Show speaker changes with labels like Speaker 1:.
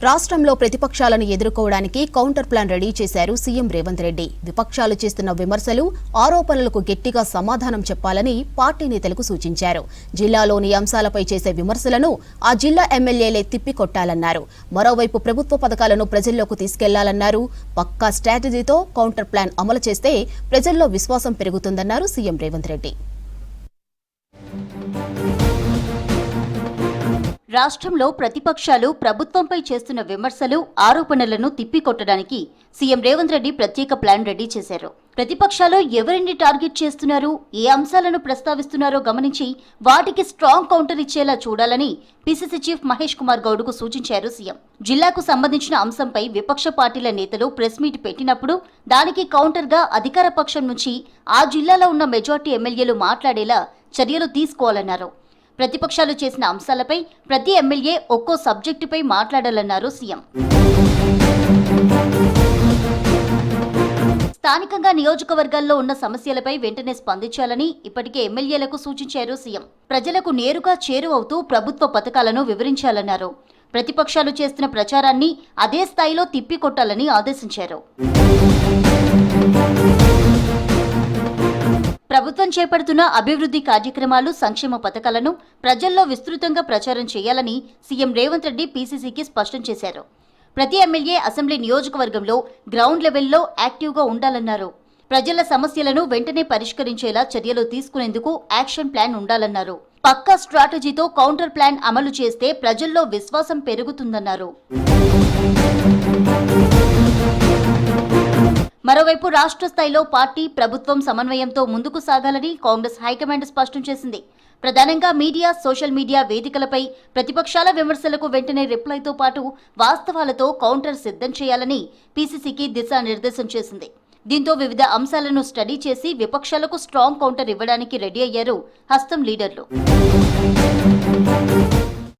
Speaker 1: రాష్ట్రంలో ప్రతిపక్షాలను ఎదుర్కోవడానికి కౌంటర్ ప్లాన్ రెడీ చేశారు సీఎం రేవంత్ రెడ్డి. విపక్షాలు చేస్తున్న విమర్శలు, ఆరోపణలకు గట్టిగా సమాధానం చెప్పాలని పార్టీ నేతలకు సూచించారు. జిల్లాలోని అంశాలపై చేసే విమర్శలను ఆ జిల్లా ఎమ్మెల్యేలే తిప్పికొట్టాలన్నారు. మరోవైపు ప్రభుత్వ పథకాలను ప్రజల్లోకి తీసుకెళ్లాలన్నారు. పక్కా స్ట్రాటజీతో కౌంటర్ ప్లాన్ అమలు చేస్తే ప్రజల్లో విశ్వాసం పెరుగుతుందన్నారు సీఎం రేవంత్ రెడ్డి.
Speaker 2: రాష్ట్రంలో ప్రతిపక్షాలు ప్రభుత్వంపై చేస్తున్న విమర్శలు, ఆరోపణలను తిప్పికొట్టడానికి సీఎం రేవంత్ రెడ్డి ప్రత్యేక ప్లాన్ రెడీ చేశారు. ప్రతిపక్షాలు ఎవరిని టార్గెట్ చేస్తున్నారు, ఏ అంశాలను ప్రస్తావిస్తున్నారో గమనించి వాటికి స్ట్రాంగ్ కౌంటర్ ఇచ్చేలా చూడాలని పీసీసీ చీఫ్ మహేష్ కుమార్ గౌడ్కు సూచించారు సీఎం. జిల్లాకు సంబంధించిన అంశంపై విపక్ష పార్టీల నేతలు ప్రెస్ మీట్ పెట్టినప్పుడు దానికి కౌంటర్గా అధికార పక్షం నుంచి ఆ జిల్లాలో ఉన్న మెజార్టీ ఎమ్మెల్యేలు మాట్లాడేలా చర్యలు తీసుకోవాలన్నారు. ప్రతిపక్షాలు చేసిన అంశాలపై ప్రతి ఎమ్మెల్యే ఒక్కో సబ్జెక్టుపై మాట్లాడాలన్నారు సీఎం. స్థానికంగా నియోజకవర్గాల్లో ఉన్న సమస్యలపై వెంటనే స్పందించాలని ఇప్పటికే ఎమ్మెల్యేలకు సూచించారు సీఎం. ప్రజలకు నేరుగా చేరువవుతూ ప్రభుత్వ పథకాలను వివరించాలన్నారు. ప్రతిపక్షాలు చేస్తున్న ప్రచారాన్ని అదే స్థాయిలో తిప్పికొట్టాలని ఆదేశించారు. ప్రభుత్వం చేపడుతున్న అభివృద్ధి కార్యక్రమాలు, సంక్షేమ పథకాలను ప్రజల్లో విస్తృతంగా ప్రచారం చేయాలని సీఎం రేవంత్ రెడ్డి పీసీసీకి స్పష్టం చేశారు. ప్రతి ఎమ్మెల్యే అసెంబ్లీ నియోజకవర్గంలో గ్రౌండ్ లెవెల్లో యాక్టివ్గా ఉండాలన్నారు. ప్రజల సమస్యలను వెంటనే పరిష్కరించేలా చర్యలు తీసుకునేందుకు యాక్షన్ ప్లాన్ ఉండాలన్నారు. పక్కా స్ట్రాటజీతో కౌంటర్ ప్లాన్ అమలు చేస్తే ప్రజల్లో విశ్వాసం పెరుగుతుందన్నారు. మరోవైపు రాష్ట్ర స్థాయిలో పార్టీ, ప్రభుత్వం సమన్వయంతో ముందుకు సాగాలని కాంగ్రెస్ హైకమాండ్ స్పష్టం చేసింది. ప్రధానంగా మీడియా, సోషల్ మీడియా వేదికలపై ప్రతిపక్షాల విమర్శలకు వెంటనే రిప్లైతో పాటు వాస్తవాలతో కౌంటర్ సిద్ధం చేయాలని పీసీసీకి దిశానిర్దేశం చేసింది. దీంతో వివిధ అంశాలను స్టడీ చేసి విపక్షాలకు స్ట్రాంగ్ కౌంటర్ ఇవ్వడానికి రెడీ అయ్యారు హస్తం లీడర్లు.